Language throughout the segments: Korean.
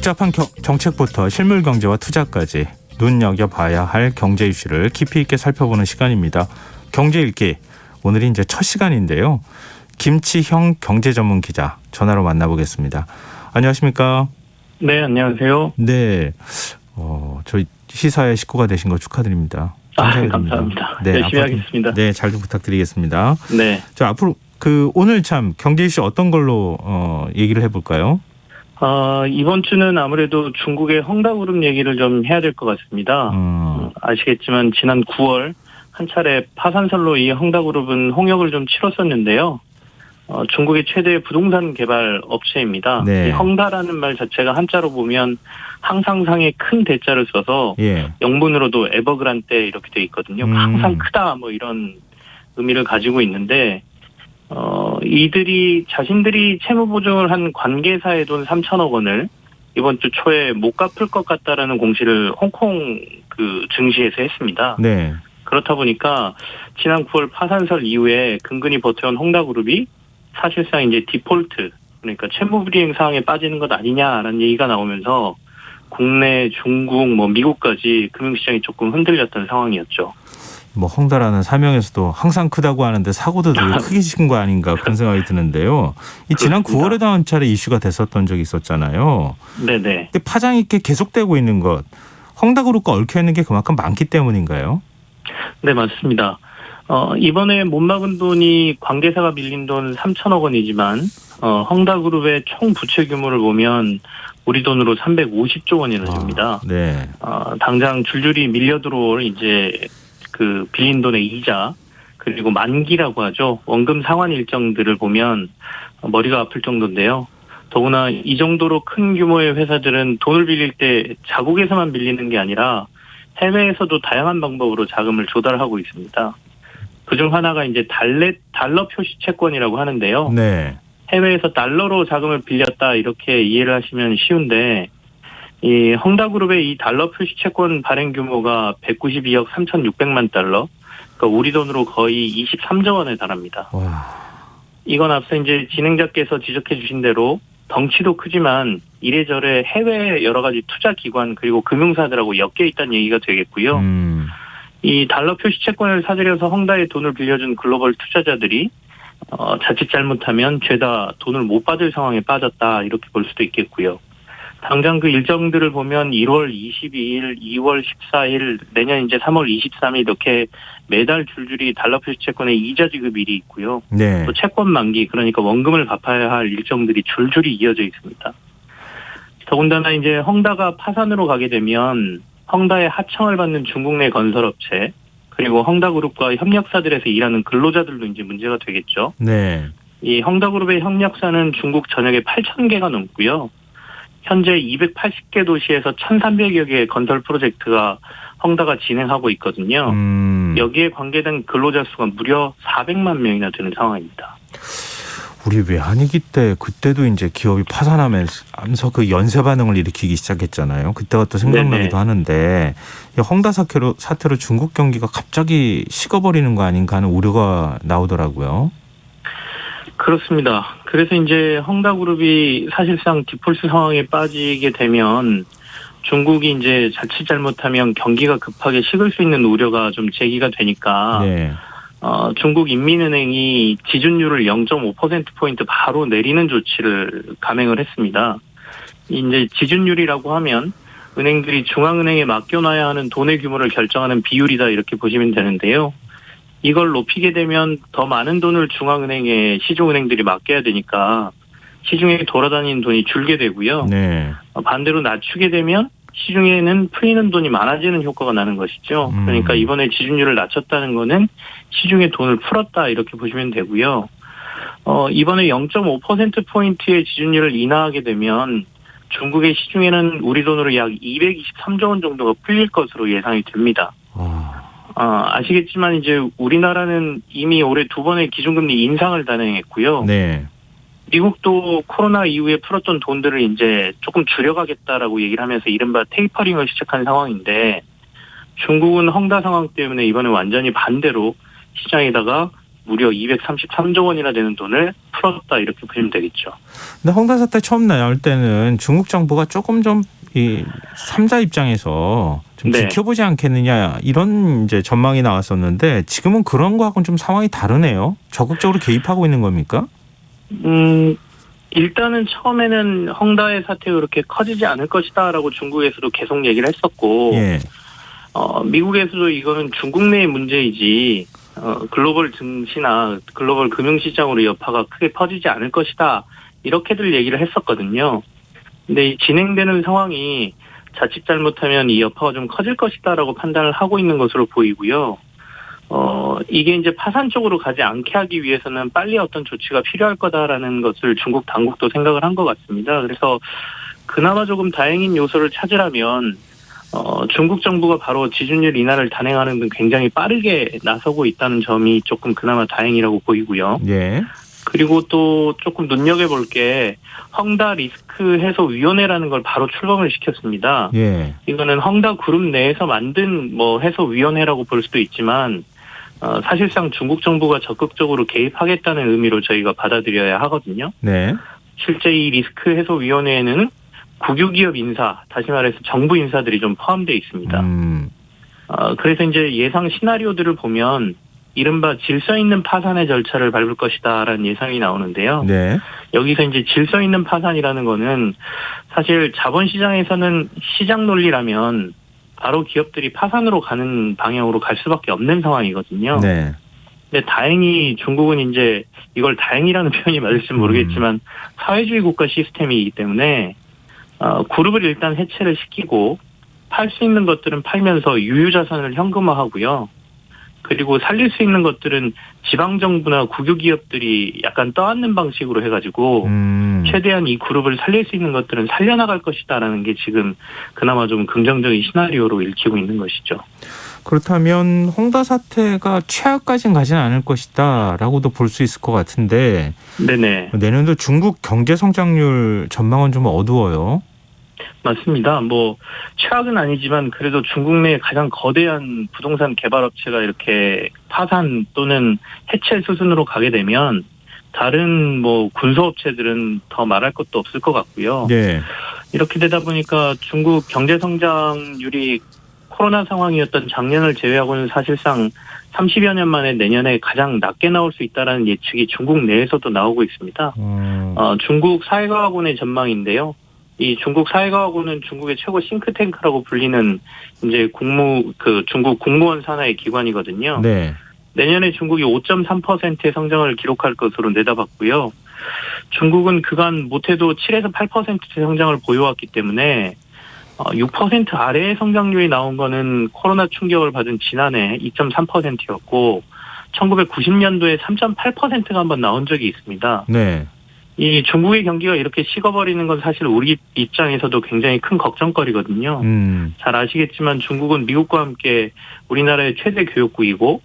복잡한 정책부터 실물 경제와 투자까지 눈여겨봐야 할 경제 이슈를 깊이 있게 살펴보는 시간입니다. 경제 읽기, 오늘이 이제 첫 시간인데요. 김치형 경제 전문 기자 전화로 만나보겠습니다. 안녕하십니까? 네, 안녕하세요. 네, 저희 시사의 식구가 되신 거 축하드립니다. 감사합니다. 네, 열심히 하겠습니다. 네, 잘 좀 부탁드리겠습니다. 네. 자, 앞으로 오늘 참 경제 이슈 어떤 걸로 얘기를 해볼까요? 이번 주는 아무래도 중국의 헝다그룹 얘기를 좀 해야 될 것 같습니다. 아시겠지만 지난 9월 한 차례 파산설로 이 헝다그룹은 홍역을 좀 치렀었는데요. 중국의 최대 부동산 개발 업체입니다. 네. 이 헝다라는 말 자체가 한자로 보면 항상상의 큰 대자를 써서 예. 영문으로도 에버그란데 이렇게 돼 있거든요. 항상 크다 뭐 이런 의미를 가지고 있는데 이들이 자신들이 채무 보증을 한 관계사의 돈 3천억 원을 이번 주 초에 못 갚을 것 같다라는 공시를 홍콩 증시에서 했습니다. 네. 그렇다 보니까 지난 9월 파산설 이후에 근근히 버텨온 헝다그룹이 사실상 이제 디폴트, 그러니까 채무 불이행 상황에 빠지는 것 아니냐라는 얘기가 나오면서 국내, 중국, 미국까지 금융시장이 조금 흔들렸던 상황이었죠. 헝다라는 사명에서도 항상 크다고 하는데 사고도 되게 크게 친 거 아닌가 그런 생각이 드는데요. 지난 9월에도 한 차례 이슈가 됐었던 적이 있었잖아요. 네네. 근데 파장이 이렇게 계속되고 있는 것, 헝다그룹과 얽혀 있는 게 그만큼 많기 때문인가요? 네, 맞습니다. 이번에 못 막은 돈이 관계사가 빌린 돈 3천억 원이지만 헝다그룹의 총 부채 규모를 보면 우리 돈으로 350조 원이나 됩니다. 네. 당장 줄줄이 밀려 들어올 이제 빌린 돈의 이자, 그리고 만기라고 하죠. 원금 상환 일정들을 보면 머리가 아플 정도인데요. 더구나 이 정도로 큰 규모의 회사들은 돈을 빌릴 때 자국에서만 빌리는 게 아니라 해외에서도 다양한 방법으로 자금을 조달하고 있습니다. 그중 하나가 이제 달러 표시 채권이라고 하는데요. 네. 해외에서 달러로 자금을 빌렸다 이렇게 이해를 하시면 쉬운데 이 헝다그룹의 이 달러 표시 채권 발행 규모가 192억 3,600만 달러, 그러니까 우리 돈으로 거의 23조 원에 달합니다. 와. 이건 앞서 이제 진행자께서 지적해 주신 대로 덩치도 크지만 이래저래 해외 여러 가지 투자 기관 그리고 금융사들하고 엮여 있다는 얘기가 되겠고요. 이 달러 표시 채권을 사들여서 헝다에 돈을 빌려준 글로벌 투자자들이 자칫 잘못하면 죄다 돈을 못 받을 상황에 빠졌다 이렇게 볼 수도 있겠고요. 당장 그 일정들을 보면 1월 22일, 2월 14일, 내년 이제 3월 23일 이렇게 매달 줄줄이 달러 표시 채권의 이자 지급일이 있고요. 네. 또 채권 만기, 그러니까 원금을 갚아야 할 일정들이 줄줄이 이어져 있습니다. 더군다나 이제 헝다가 파산으로 가게 되면 헝다의 하청을 받는 중국 내 건설업체, 그리고 헝다그룹과 협력사들에서 일하는 근로자들도 이제 문제가 되겠죠. 네. 이 헝다그룹의 협력사는 중국 전역에 8,000개가 넘고요. 현재 280개 도시에서 1,300여 개의 건설 프로젝트가 헝다가 진행하고 있거든요. 여기에 관계된 근로자 수가 무려 400만 명이나 되는 상황입니다. 우리 외환위기 때 그때도 이제 기업이 파산하면서 그 연쇄 반응을 일으키기 시작했잖아요. 그때가 또 생각나기도 하는데 헝다 사태로 중국 경기가 갑자기 식어버리는 거 아닌가 하는 우려가 나오더라고요. 그렇습니다. 그래서 이제 헝다그룹이 사실상 디폴트 상황에 빠지게 되면 중국이 이제 자칫 잘못하면 경기가 급하게 식을 수 있는 우려가 좀 제기가 되니까 네. 중국 인민은행이 지준율을 0.5%포인트 바로 내리는 조치를 감행을 했습니다. 이제 지준율이라고 하면 은행들이 중앙은행에 맡겨놔야 하는 돈의 규모를 결정하는 비율이다 이렇게 보시면 되는데요. 이걸 높이게 되면 더 많은 돈을 중앙은행에 시중은행들이 맡겨야 되니까 시중에 돌아다니는 돈이 줄게 되고요. 네. 반대로 낮추게 되면 시중에는 풀리는 돈이 많아지는 효과가 나는 것이죠. 그러니까 이번에 지준율을 낮췄다는 거는 시중에 돈을 풀었다 이렇게 보시면 되고요. 이번에 0.5%포인트의 지준율을 인하하게 되면 중국의 시중에는 우리 돈으로 약 223조 원 정도가 풀릴 것으로 예상이 됩니다. 아시겠지만 이제 우리나라는 이미 올해 2번의 기준금리 인상을 단행했고요. 네. 미국도 코로나 이후에 풀었던 돈들을 이제 조금 줄여가겠다라고 얘기를 하면서 이른바 테이퍼링을 시작한 상황인데 중국은 헝다 상황 때문에 이번에 완전히 반대로 시장에다가 무려 233조 원이나 되는 돈을 풀었다 이렇게 보시면 되겠죠. 근데 헝다 사태 처음 나올 때는 중국 정부가 조금 좀 이 3자 입장에서 좀 네. 지켜보지 않겠느냐 이런 이제 전망이 나왔었는데 지금은 그런 거하고는 좀 상황이 다르네요. 적극적으로 개입하고 있는 겁니까? 일단은 처음에는 헝다의 사태가 그렇게 커지지 않을 것이다라고 중국에서도 계속 얘기를 했었고, 예. 미국에서도 이거는 중국 내의 문제이지, 글로벌 증시나 글로벌 금융시장으로 여파가 크게 퍼지지 않을 것이다. 이렇게들 얘기를 했었거든요. 근데 이 진행되는 상황이 자칫 잘못하면 이 여파가 좀 커질 것이다라고 판단을 하고 있는 것으로 보이고요. 이게 이제 파산 쪽으로 가지 않게 하기 위해서는 빨리 어떤 조치가 필요할 거다라는 것을 중국 당국도 생각을 한 것 같습니다. 그래서 그나마 조금 다행인 요소를 찾으라면 중국 정부가 바로 지준율 인하를 단행하는 등 굉장히 빠르게 나서고 있다는 점이 조금 그나마 다행이라고 보이고요. 예. 그리고 또 조금 눈여겨볼 게 헝다 리스크 해소 위원회라는 걸 바로 출범을 시켰습니다. 예. 이거는 헝다 그룹 내에서 만든 뭐 해소 위원회라고 볼 수도 있지만 사실상 중국 정부가 적극적으로 개입하겠다는 의미로 저희가 받아들여야 하거든요. 네. 실제 이 리스크 해소 위원회에는 국유기업 인사, 다시 말해서 정부 인사들이 좀 포함되어 있습니다. 그래서 이제 예상 시나리오들을 보면 이른바 질서 있는 파산의 절차를 밟을 것이다라는 예상이 나오는데요. 네. 여기서 이제 질서 있는 파산이라는 거는 사실 자본시장에서는 시장 논리라면 바로 기업들이 파산으로 가는 방향으로 갈 수밖에 없는 상황이거든요. 네. 근데 다행히 중국은 이제 이걸 다행이라는 표현이 맞을지 모르겠지만 사회주의 국가 시스템이기 때문에 그룹을 일단 해체를 시키고 팔 수 있는 것들은 팔면서 유유자산을 현금화하고요. 그리고 살릴 수 있는 것들은 지방정부나 국유기업들이 약간 떠안는 방식으로 해가지고 최대한 이 그룹을 살릴 수 있는 것들은 살려나갈 것이다라는 게 지금 그나마 좀 긍정적인 시나리오로 읽히고 있는 것이죠. 그렇다면 헝다 사태가 최악까지는 가지는 않을 것이다라고도 볼 수 있을 것 같은데 네네. 내년도 중국 경제 성장률 전망은 좀 어두워요. 맞습니다. 뭐 최악은 아니지만 그래도 중국 내 가장 거대한 부동산 개발업체가 이렇게 파산 또는 해체 수순으로 가게 되면 다른 뭐 군소업체들은 더 말할 것도 없을 것 같고요. 네. 이렇게 되다 보니까 중국 경제 성장률이 코로나 상황이었던 작년을 제외하고는 사실상 30여 년 만에 내년에 가장 낮게 나올 수 있다는 예측이 중국 내에서도 나오고 있습니다. 중국 사회과학원의 전망인데요. 이 중국 사회과학원은 중국의 최고 싱크탱크라고 불리는 이제 중국 공무원 산하의 기관이거든요. 네. 내년에 중국이 5.3%의 성장을 기록할 것으로 내다봤고요. 중국은 그간 못해도 7에서 8%의 성장을 보여왔기 때문에 6% 아래의 성장률이 나온 거는 코로나 충격을 받은 지난해 2.3%였고 1990년도에 3.8%가 한번 나온 적이 있습니다. 네. 이 중국의 경기가 이렇게 식어버리는 건 사실 우리 입장에서도 굉장히 큰 걱정거리거든요. 잘 아시겠지만 중국은 미국과 함께 우리나라의 최대 교역국이고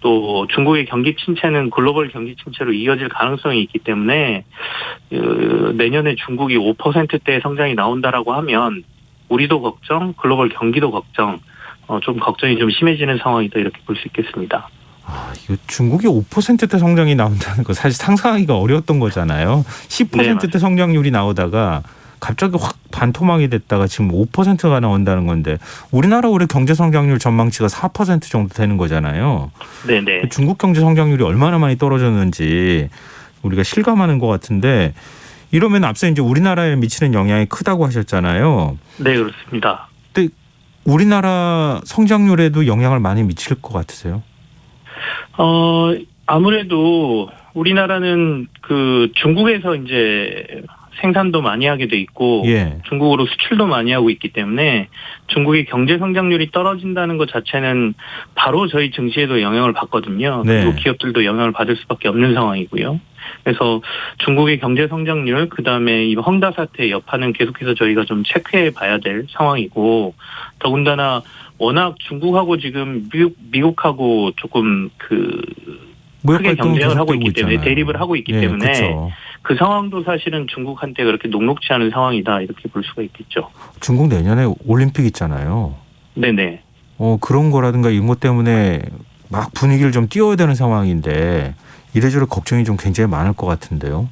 또 중국의 경기 침체는 글로벌 경기 침체로 이어질 가능성이 있기 때문에 내년에 중국이 5%대의 성장이 나온다라고 하면 우리도 걱정, 글로벌 경기도 걱정, 좀 걱정이 좀 심해지는 상황이다 이렇게 볼 수 있겠습니다. 이거 중국이 5%대 성장이 나온다는 거 사실 상상하기가 어려웠던 거잖아요. 10%대 네, 성장률이 나오다가 갑자기 확 반토막이 됐다가 지금 5%가 나온다는 건데 우리나라 올해 경제 성장률 전망치가 4% 정도 되는 거잖아요. 네네. 중국 경제 성장률이 얼마나 많이 떨어졌는지 우리가 실감하는 것 같은데 이러면 앞서 이제 우리나라에 미치는 영향이 크다고 하셨잖아요. 네, 그렇습니다. 근데 우리나라 성장률에도 영향을 많이 미칠 것 같으세요? 아무래도 우리나라는 중국에서 이제 생산도 많이 하게 돼 있고 예. 중국으로 수출도 많이 하고 있기 때문에 중국의 경제 성장률이 떨어진다는 것 자체는 바로 저희 증시에도 영향을 받거든요. 네. 그리고 기업들도 영향을 받을 수밖에 없는 상황이고요. 그래서 중국의 경제 성장률 그다음에 이 헝다 사태의 여파는 계속해서 저희가 좀 체크해 봐야 될 상황이고 더군다나 워낙 중국하고 지금 미국하고 조금 크게 경쟁을 하고 있기 때문에 있잖아요. 대립을 하고 있기 예, 때문에 그렇죠. 그 상황도 사실은 중국한테 그렇게 녹록지 않은 상황이다 이렇게 볼 수가 있겠죠. 중국 내년에 올림픽 있잖아요. 네네. 그런 거라든가 이런 것 때문에 막 분위기를 좀 띄워야 되는 상황인데 이래저래 걱정이 좀 굉장히 많을 것 같은데요.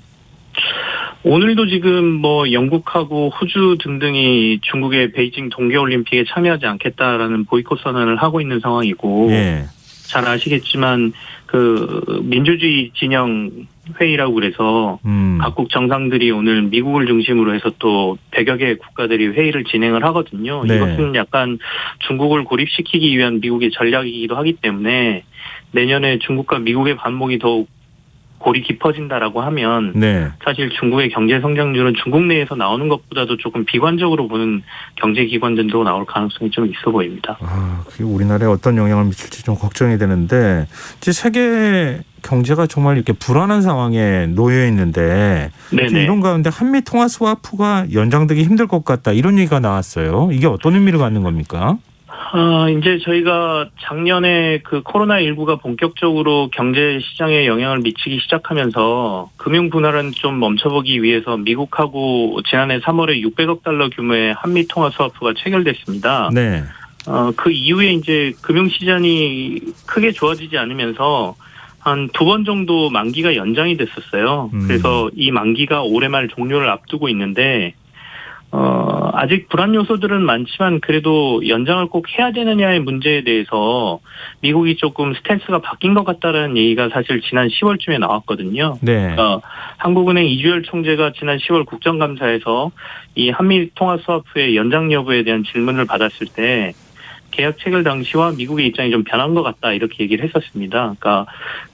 오늘도 지금 뭐 영국하고 호주 등등이 중국의 베이징 동계올림픽에 참여하지 않겠다라는 보이콧 선언을 하고 있는 상황이고 예. 잘 아시겠지만 그 민주주의 진영 회의라고 그래서 각국 정상들이 오늘 미국을 중심으로 해서 또 100여 개의 국가들이 회의를 진행을 하거든요. 네. 이것은 약간 중국을 고립시키기 위한 미국의 전략이기도 하기 때문에 내년에 중국과 미국의 반목이 더욱 골이 깊어진다라고 하면 네. 사실 중국의 경제 성장률은 중국 내에서 나오는 것보다도 조금 비관적으로 보는 경제기관들도 나올 가능성이 좀 있어 보입니다. 그게 우리나라에 어떤 영향을 미칠지 좀 걱정이 되는데 이제 세계 경제가 정말 이렇게 불안한 상황에 놓여 있는데 이런 가운데 한미 통화 스와프가 연장되기 힘들 것 같다 이런 얘기가 나왔어요. 이게 어떤 의미를 갖는 겁니까? 이제 저희가 작년에 그 코로나19가 본격적으로 경제 시장에 영향을 미치기 시작하면서 금융 분할은 좀 멈춰보기 위해서 미국하고 지난해 3월에 600억 달러 규모의 한미 통화 스와프가 체결됐습니다. 네. 그 이후에 이제 금융 시장이 크게 좋아지지 않으면서 한 2번 정도 만기가 연장이 됐었어요. 그래서 이 만기가 올해 말 종료를 앞두고 있는데 아직 불안 요소들은 많지만 그래도 연장을 꼭 해야 되느냐의 문제에 대해서 미국이 조금 스탠스가 바뀐 것 같다는 얘기가 사실 지난 10월쯤에 나왔거든요. 네. 한국은행 이주열 총재가 지난 10월 국정감사에서 이 한미 통화 스와프의 연장 여부에 대한 질문을 받았을 때 계약 체결 당시와 미국의 입장이 좀 변한 것 같다 이렇게 얘기를 했었습니다. 그러니까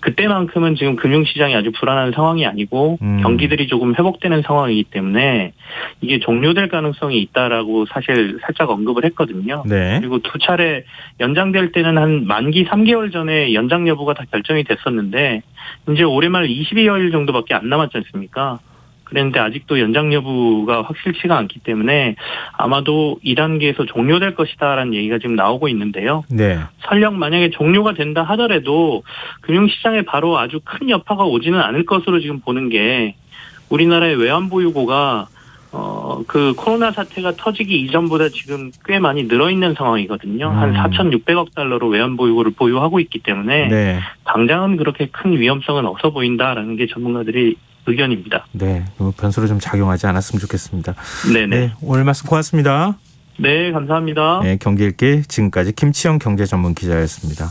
그때만큼은 지금 금융시장이 아주 불안한 상황이 아니고 경기들이 조금 회복되는 상황이기 때문에 이게 종료될 가능성이 있다라고 사실 살짝 언급을 했거든요. 네. 그리고 2차례 연장될 때는 한 만기 3개월 전에 연장 여부가 다 결정이 됐었는데 이제 올해 말 22여일 정도밖에 안 남았지 않습니까? 그런데 아직도 연장 여부가 확실치가 않기 때문에 아마도 2단계에서 종료될 것이다라는 얘기가 지금 나오고 있는데요. 네. 설령 만약에 종료가 된다 하더라도 금융시장에 바로 아주 큰 여파가 오지는 않을 것으로 지금 보는 게 우리나라의 외환보유고가 그 코로나 사태가 터지기 이전보다 지금 꽤 많이 늘어있는 상황이거든요. 한 4,600억 달러로 외환보유고를 보유하고 있기 때문에 네. 당장은 그렇게 큰 위험성은 없어 보인다라는 게 전문가들이 의견입니다. 네, 변수로 좀 작용하지 않았으면 좋겠습니다. 네네. 네, 오늘 말씀 고맙습니다. 네, 감사합니다. 네, 경기 읽기 지금까지 김치영 경제전문기자였습니다.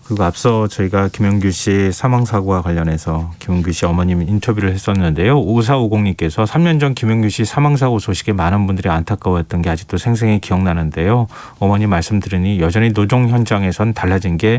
그리고 앞서 저희가 김영규 씨 사망사고와 관련해서 김영규 씨 어머님 인터뷰를 했었는데요. 5450님께서 3년 전 김영규 씨 사망사고 소식에 많은 분들이 안타까워했던 게 아직도 생생히 기억나는데요. 어머니 말씀 들으니 여전히 노동 현장에선 달라진 게